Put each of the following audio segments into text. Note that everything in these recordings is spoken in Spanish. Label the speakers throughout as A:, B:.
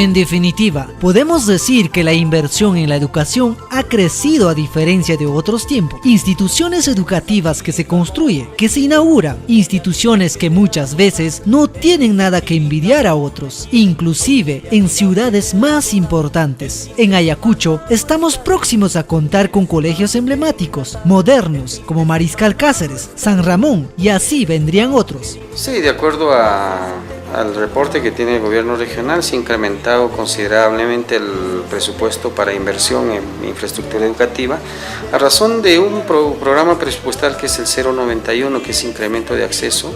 A: En definitiva, podemos decir que la inversión en la educación ha crecido a diferencia de otros tiempos. Instituciones educativas que se construyen, que se inauguran, instituciones que muchas veces no tienen nada que envidiar a otros, inclusive en ciudades más importantes. En Ayacucho estamos próximos a contar con colegios emblemáticos, modernos, como Mariscal Cáceres, San Ramón, y así vendrían otros.
B: Sí, de acuerdo al reporte que tiene el gobierno regional, se ha incrementado considerablemente el presupuesto para inversión en infraestructura educativa a razón de un programa presupuestal que es el 091, que es incremento de acceso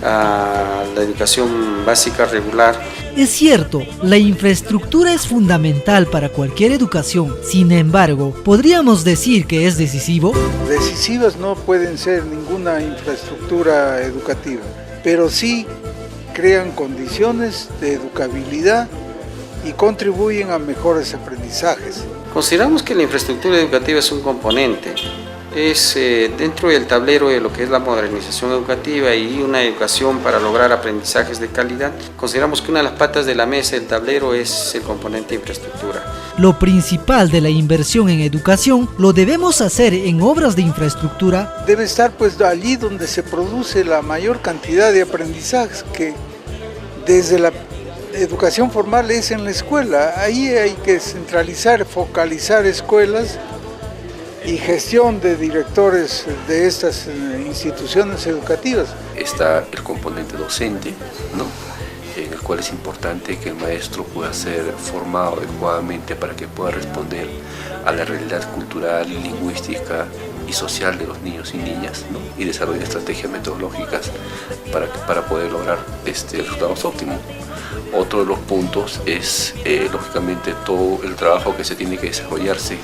B: a la educación básica regular.
A: Es cierto, la infraestructura es fundamental para cualquier educación. Sin embargo, ¿podríamos decir que es decisivo?
C: Decisivas no pueden ser ninguna infraestructura educativa, pero sí crean condiciones de educabilidad y contribuyen a mejores aprendizajes.
B: Consideramos que la infraestructura educativa es un componente, es dentro del tablero de lo que es la modernización educativa y una educación para lograr aprendizajes de calidad. Consideramos que una de las patas de la mesa del tablero es el componente infraestructura.
A: Lo principal de la inversión en educación lo debemos hacer en obras de infraestructura.
C: Debe estar pues allí donde se produce la mayor cantidad de aprendizajes, que desde la educación formal es en la escuela. Ahí hay que centralizar, focalizar escuelas y gestión de directores de estas instituciones educativas.
D: Está el componente docente, ¿no?, en el cual es importante que el maestro pueda ser formado adecuadamente para que pueda responder a la realidad cultural, lingüística y social de los niños y niñas, ¿no?, y desarrollar estrategias metodológicas para poder lograr resultados óptimos. Otro de los puntos es, lógicamente, todo el trabajo que se tiene que desarrollarse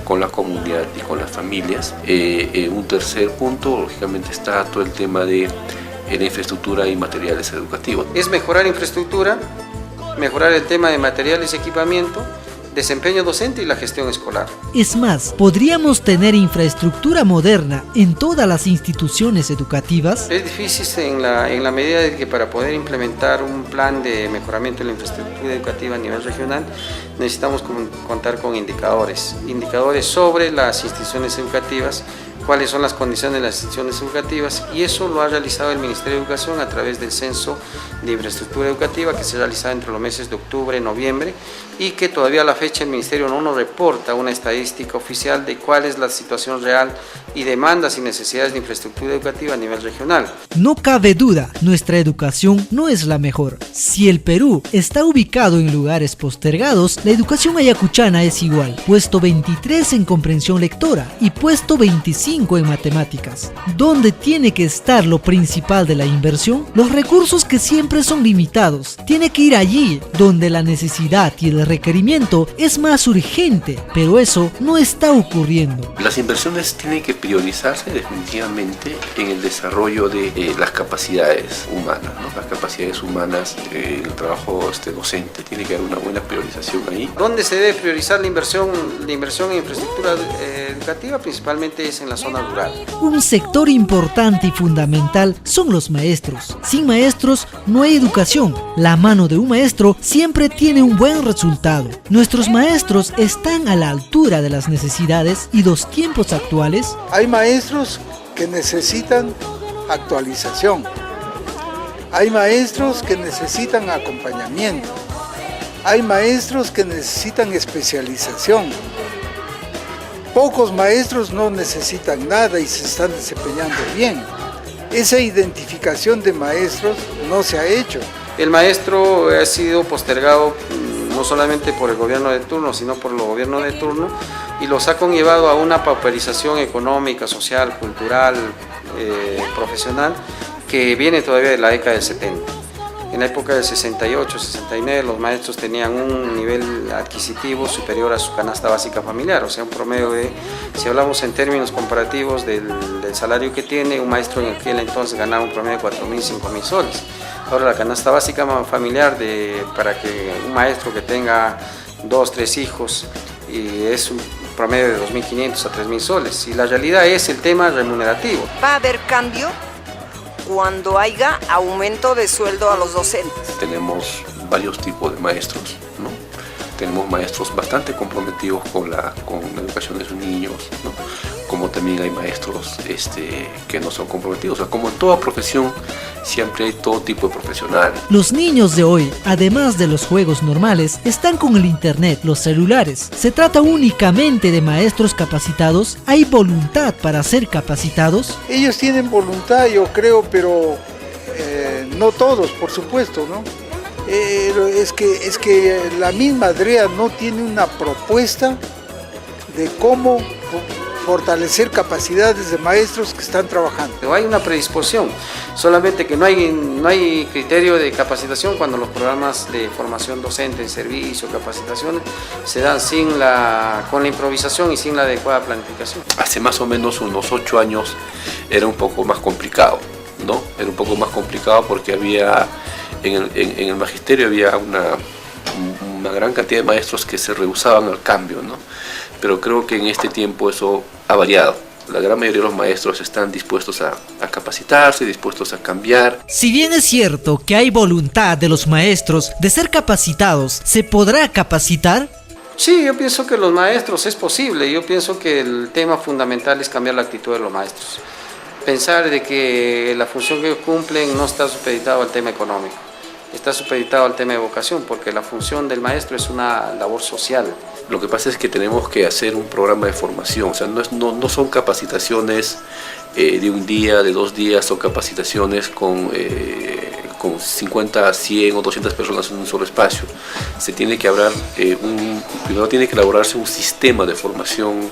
D: con la comunidad y con las familias. Un tercer punto, lógicamente, está todo el tema de la infraestructura y materiales educativos.
B: Es mejorar infraestructura, mejorar el tema de materiales y equipamiento, desempeño docente y la gestión escolar.
A: Es más, ¿podríamos tener infraestructura moderna en todas las instituciones educativas?
B: Es difícil en la medida de que para poder implementar un plan de mejoramiento de la infraestructura educativa a nivel regional necesitamos contar con indicadores sobre las instituciones educativas, cuáles son las condiciones de las instituciones educativas, y eso lo ha realizado el Ministerio de Educación a través del Censo de Infraestructura Educativa que se realiza entre los meses de octubre y noviembre, y que todavía a la fecha el Ministerio no nos reporta una estadística oficial de cuál es la situación real y demandas y necesidades de infraestructura educativa a nivel regional.
A: No cabe duda, nuestra educación no es la mejor. Si el Perú está ubicado en lugares postergados, la educación ayacuchana es igual, puesto 23 en comprensión lectora y puesto 25 en matemáticas. ¿Dónde tiene que estar lo principal de la inversión? Los recursos, que siempre son limitados. Tiene que ir allí donde la necesidad y el requerimiento es más urgente, pero eso no está ocurriendo.
D: Las inversiones tienen que priorizarse definitivamente en el desarrollo de las capacidades humanas, ¿no? Las capacidades humanas, el trabajo docente, tiene que haber una buena priorización ahí.
B: ¿Dónde se debe priorizar la inversión en infraestructura educativa? Principalmente es en la zona rural.
A: Un sector importante y fundamental son los maestros. Sin maestros no hay educación. La mano de un maestro siempre tiene un buen resultado. Nuestros maestros están a la altura de las necesidades y los tiempos actuales.
C: Hay maestros que necesitan actualización. Hay maestros que necesitan acompañamiento. Hay maestros que necesitan especialización. Pocos maestros no necesitan nada y se están desempeñando bien. Esa identificación de maestros no se ha hecho.
B: El maestro ha sido postergado no solamente por el gobierno de turno, sino por los gobiernos de turno, y los ha conllevado a una pauperización económica, social, cultural, profesional, que viene todavía de la década del 70. En la época del 68, 69, los maestros tenían un nivel adquisitivo superior a su canasta básica familiar, o sea, un promedio de, si hablamos en términos comparativos del salario que tiene, un maestro en aquel entonces ganaba un promedio de 4.000, 5.000 soles. Ahora la canasta básica familiar para que un maestro que tenga 2, 3 hijos es un promedio de 2.500 a 3.000 soles, y la realidad es el tema remunerativo.
E: ¿Va a haber cambio cuando haya aumento de sueldo a los docentes?
D: Tenemos varios tipos de maestros, ¿no? tenemos maestros bastante comprometidos con la educación de sus niños, ¿no? Como también hay maestros que no son comprometidos. O sea, como en toda profesión, siempre hay todo tipo de profesionales.
A: Los niños de hoy, además de los juegos normales, están con el internet, los celulares. ¿Se trata únicamente de maestros capacitados? ¿Hay voluntad para ser capacitados?
C: Ellos tienen voluntad, yo creo, pero no todos, por supuesto, ¿no? Es que la misma DREA no tiene una propuesta de cómo fortalecer capacidades de maestros que están trabajando.
B: Hay una predisposición, solamente que no hay criterio de capacitación cuando los programas de formación docente en servicio, capacitaciones, se dan con la improvisación y sin la adecuada planificación.
D: Hace más o menos unos 8 años era un poco más complicado, ¿no? Era un poco más complicado porque había, en el magisterio había una gran cantidad de maestros que se rehusaban al cambio, ¿no? Pero creo que en este tiempo eso ha variado. La gran mayoría de los maestros están dispuestos a capacitarse, dispuestos a cambiar.
A: Si bien es cierto que hay voluntad de los maestros de ser capacitados, ¿se podrá capacitar?
B: Sí, yo pienso que los maestros es posible. Yo pienso que el tema fundamental es cambiar la actitud de los maestros. Pensar de que la función que cumplen no está supeditado al tema económico, está supeditado al tema de vocación, porque la función del maestro es una labor social.
D: Lo que pasa es que tenemos que hacer un programa de formación, o sea, no son capacitaciones de un día, de 2 días, son capacitaciones con 50, 100 o 200 personas en un solo espacio. Se tiene que primero tiene que elaborarse un sistema de formación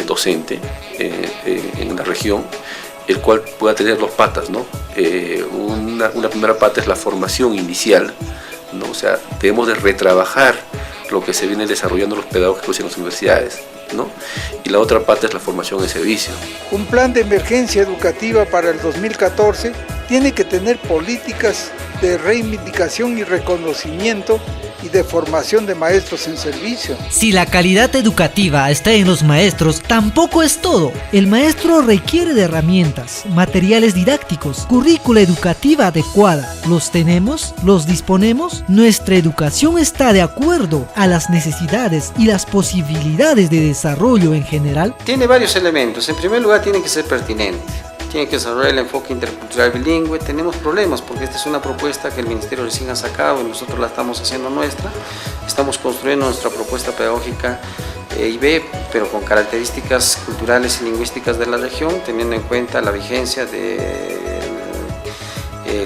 D: docente en la región, el cual pueda tener 2 patas, ¿no? Una primera pata es la formación inicial, ¿no? O sea, debemos de retrabajar lo que se viene desarrollando los pedagógicos en las universidades, ¿no? Y la otra parte es la formación en servicio.
C: Un plan de emergencia educativa para el 2014 tiene que tener políticas de reivindicación y reconocimiento y de formación de maestros en servicio.
A: Si la calidad educativa está en los maestros, tampoco es todo. El maestro requiere de herramientas, materiales didácticos, currícula educativa adecuada. ¿Los tenemos? ¿Los disponemos? ¿Nuestra educación está de acuerdo a las necesidades y las posibilidades de desarrollo en general?
B: Tiene varios elementos. En primer lugar, tiene que ser pertinente. Tiene que desarrollar el enfoque intercultural bilingüe. Tenemos problemas porque esta es una propuesta que el Ministerio recién ha sacado y nosotros la estamos haciendo nuestra. Estamos construyendo nuestra propuesta pedagógica IB, pero con características culturales y lingüísticas de la región, teniendo en cuenta la vigencia del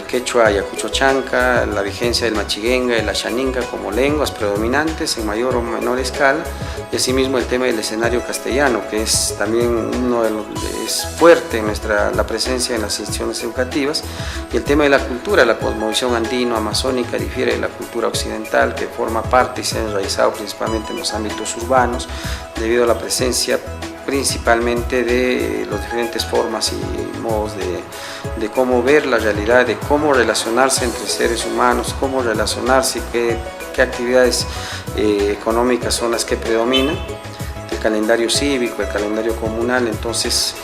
B: quechua ayacucho chanca, la vigencia del machiguenga y la xaninga como lenguas predominantes en mayor o menor escala, y asimismo el tema del escenario castellano, que es también es fuerte en la presencia en las instituciones educativas, y el tema de la cultura. La cosmovisión andino-amazónica difiere de la cultura occidental, que forma parte y se ha enraizado principalmente en los ámbitos urbanos, debido a la presencia principalmente de las diferentes formas y modos de cómo ver la realidad, de cómo relacionarse entre seres humanos, cómo relacionarse y qué actividades económicas son las que predominan, el calendario cívico, el calendario comunal. Entonces,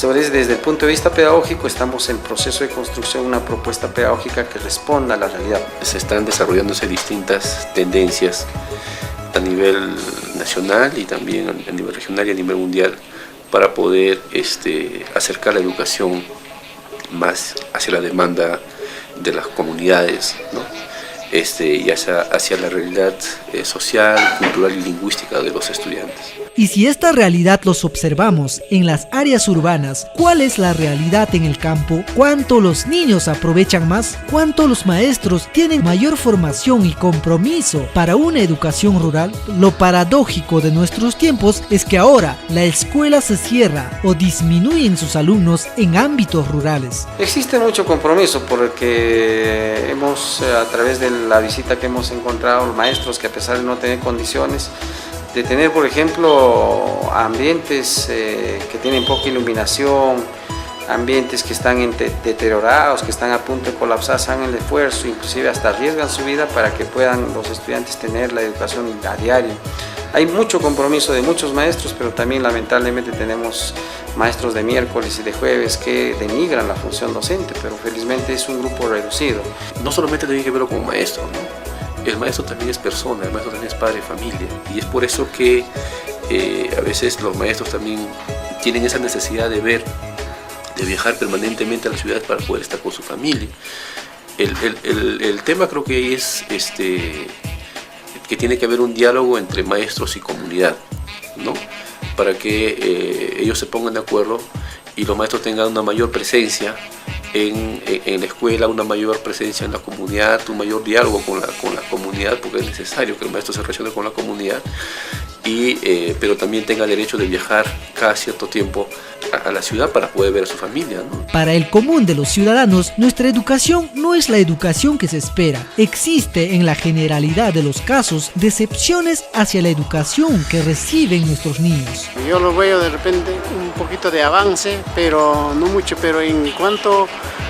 B: desde el punto de vista pedagógico, estamos en proceso de construcción de una propuesta pedagógica que responda a la realidad.
D: Se están desarrollándose distintas tendencias a nivel nacional y también a nivel regional y a nivel mundial para poder acercar la educación más hacia la demanda de las comunidades, ¿no? Y hacia la realidad social, cultural y lingüística de los estudiantes.
A: Y si esta realidad los observamos en las áreas urbanas, ¿cuál es la realidad en el campo? ¿Cuánto los niños aprovechan más? ¿Cuánto los maestros tienen mayor formación y compromiso para una educación rural? Lo paradójico de nuestros tiempos es que ahora la escuela se cierra o disminuyen sus alumnos en ámbitos rurales.
B: Existe mucho compromiso porque hemos, a través de la visita que hemos encontrado, los maestros que a pesar de no tener condiciones, de tener, por ejemplo, ambientes que tienen poca iluminación, ambientes que están deteriorados, que están a punto de colapsar, hacen el esfuerzo, inclusive hasta arriesgan su vida para que puedan los estudiantes tener la educación a diario. Hay mucho compromiso de muchos maestros, pero también lamentablemente tenemos maestros de miércoles y de jueves que denigran la función docente, pero felizmente es un grupo reducido.
D: No solamente tiene que verlo como maestro, ¿no? el maestro también es persona, el maestro también es padre de familia, y es por eso que a veces los maestros también tienen esa necesidad de viajar permanentemente a la ciudad para poder estar con su familia. El tema creo que es que tiene que haber un diálogo entre maestros y comunidad, ¿no? Para que ellos se pongan de acuerdo y los maestros tengan una mayor presencia en la escuela, una mayor presencia en la comunidad, un mayor diálogo con la comunidad, porque es necesario que el maestro se relacione con la comunidad, pero también tenga derecho de viajar cada cierto tiempo a la ciudad para poder ver a su familia, ¿no?
A: Para el común de los ciudadanos, nuestra educación no es la educación que se espera. Existe en la generalidad de los casos decepciones hacia la educación que reciben nuestros niños.
F: Yo lo veo de repente un poquito de avance, pero no mucho, pero en cuanto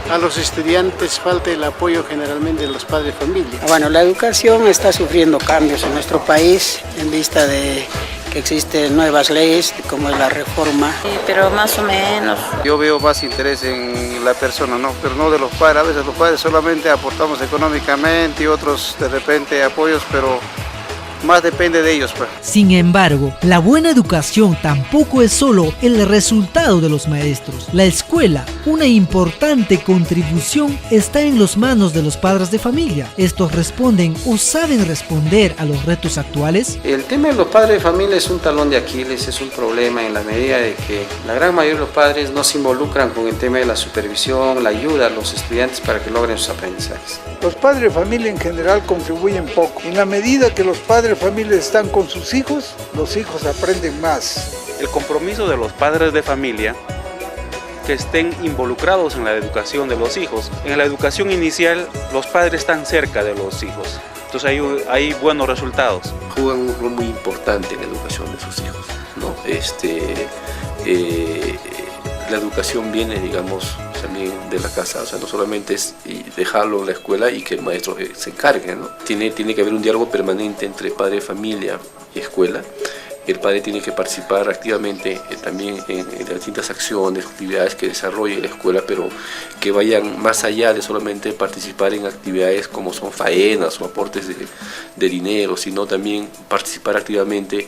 F: a los estudiantes falta el apoyo generalmente de los padres de familia.
G: Bueno, la educación está sufriendo cambios en nuestro país en vista de que existen nuevas leyes como es la reforma.
H: Sí, pero más o menos.
I: Yo veo más interés en la persona, ¿no? Pero no de los padres. A veces los padres solamente aportamos económicamente y otros de repente apoyos, pero más depende de ellos, pues.
A: Sin embargo, la buena educación tampoco es solo el resultado de los maestros. La escuela, una importante contribución, está en las manos de los padres de familia. ¿Estos responden o saben responder a los retos actuales?
B: El tema de los padres de familia es un talón de Aquiles, es un problema en la medida de que la gran mayoría de los padres no se involucran con el tema de la supervisión, la ayuda a los estudiantes para que logren sus aprendizajes.
C: Los padres de familia en general contribuyen poco. En la medida que los padres de familia están con sus hijos, los hijos aprenden más.
J: El compromiso de los padres de familia que estén involucrados en la educación de los hijos. En la educación inicial, los padres están cerca de los hijos, entonces hay buenos resultados.
D: Juegan un rol muy importante en la educación de sus hijos, ¿no? La educación viene, digamos, también de la casa, o sea, no solamente es dejarlo en la escuela y que el maestro se encargue, ¿no? Tiene que haber un diálogo permanente entre padre de familia y escuela. El padre tiene que participar activamente también en las distintas acciones, actividades que desarrolle la escuela, pero que vayan más allá de solamente participar en actividades como son faenas o aportes de dinero, sino también participar activamente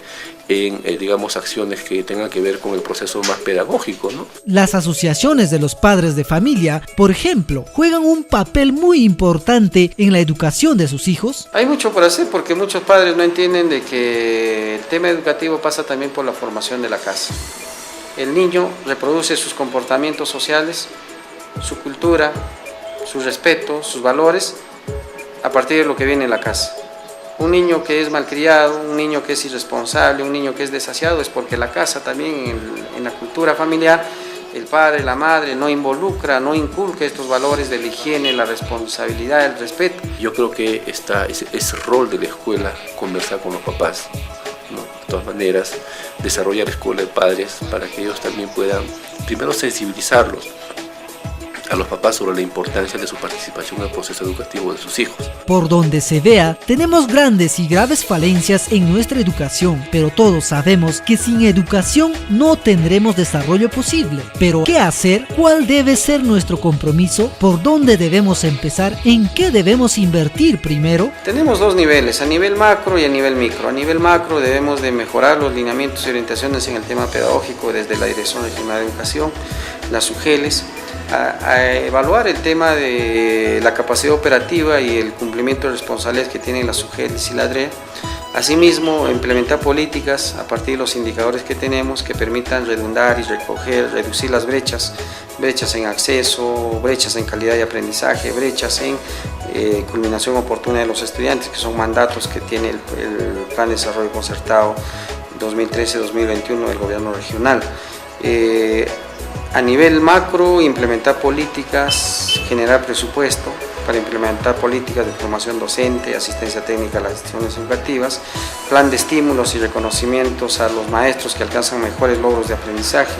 D: en, digamos, acciones que tengan que ver con el proceso más pedagógico, ¿no?
A: Las asociaciones de los padres de familia, por ejemplo, juegan un papel muy importante en la educación de sus hijos.
B: Hay mucho por hacer porque muchos padres no entienden de que el tema educativo pasa también por la formación de la casa. El niño reproduce sus comportamientos sociales, su cultura, su respeto, sus valores a partir de lo que viene en la casa. Un niño que es malcriado, un niño que es irresponsable, un niño que es desasiado es porque la casa también en la cultura familiar, el padre, la madre no involucra, no inculca estos valores de la higiene, la responsabilidad, el respeto.
D: Yo creo que es rol de la escuela conversar con los papás, ¿no? De todas maneras, desarrollar la escuela de padres para que ellos también puedan, primero, sensibilizarlos a los papás sobre la importancia de su participación en el proceso educativo de sus hijos.
A: Por donde se vea, tenemos grandes y graves falencias en nuestra educación, pero todos sabemos que sin educación no tendremos desarrollo posible. Pero, ¿qué hacer? ¿Cuál debe ser nuestro compromiso? ¿Por dónde debemos empezar? ¿En qué debemos invertir primero?
B: Tenemos dos niveles, a nivel macro y a nivel micro. A nivel macro debemos de mejorar los lineamientos y orientaciones en el tema pedagógico desde la Dirección Regional de Educación, las UGELES, a evaluar el tema de la capacidad operativa y el cumplimiento de responsabilidades que tienen las UGELES y la DREA. Asimismo, implementar políticas a partir de los indicadores que tenemos que permitan redundar y reducir las brechas en acceso, brechas en calidad de aprendizaje, brechas en culminación oportuna de los estudiantes, que son mandatos que tiene el Plan de Desarrollo Concertado 2013-2021 del Gobierno Regional. A nivel macro, implementar políticas, generar presupuesto para implementar políticas de formación docente, asistencia técnica a las instituciones educativas, plan de estímulos y reconocimientos a los maestros que alcanzan mejores logros de aprendizaje,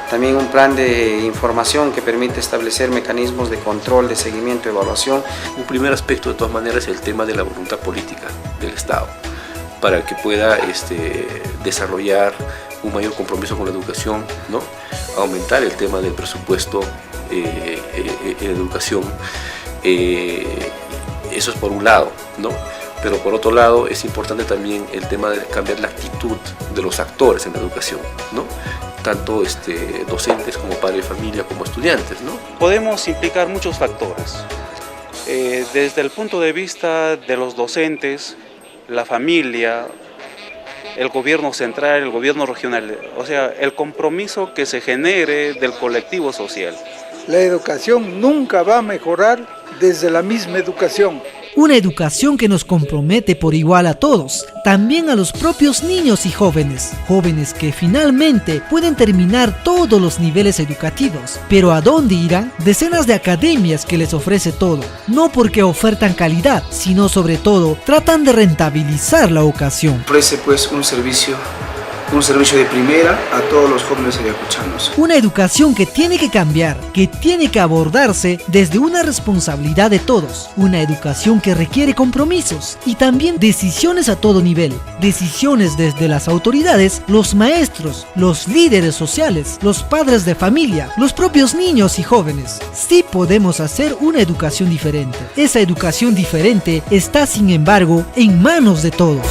B: también un plan de información que permite establecer mecanismos de control, de seguimiento, evaluación.
D: Un primer aspecto, de todas maneras, es el tema de la voluntad política del Estado, para que pueda desarrollar un mayor compromiso con la educación, ¿no? Aumentar el tema del presupuesto en educación. Eso es por un lado, ¿no? Pero por otro lado es importante también el tema de cambiar la actitud de los actores en la educación, ¿no? Tanto docentes como padres de familia como estudiantes, ¿no?
J: Podemos implicar muchos factores. Desde el punto de vista de los docentes, la familia, el gobierno central, el gobierno regional, o sea, el compromiso que se genere del colectivo social.
C: La educación nunca va a mejorar desde la misma educación.
A: Una educación que nos compromete por igual a todos, también a los propios niños y jóvenes. Jóvenes que finalmente pueden terminar todos los niveles educativos. Pero ¿a dónde irán? Decenas de academias que les ofrece todo. No porque ofertan calidad, sino sobre todo tratan de rentabilizar la ocasión.
H: Ofrece pues un servicio de primera a todos los jóvenes ayacuchanos.
A: Una educación que tiene que cambiar, que tiene que abordarse desde una responsabilidad de todos. Una educación que requiere compromisos y también decisiones a todo nivel. Decisiones desde las autoridades, los maestros, los líderes sociales, los padres de familia, los propios niños y jóvenes. Sí podemos hacer una educación diferente. Esa educación diferente está, sin embargo, en manos de todos.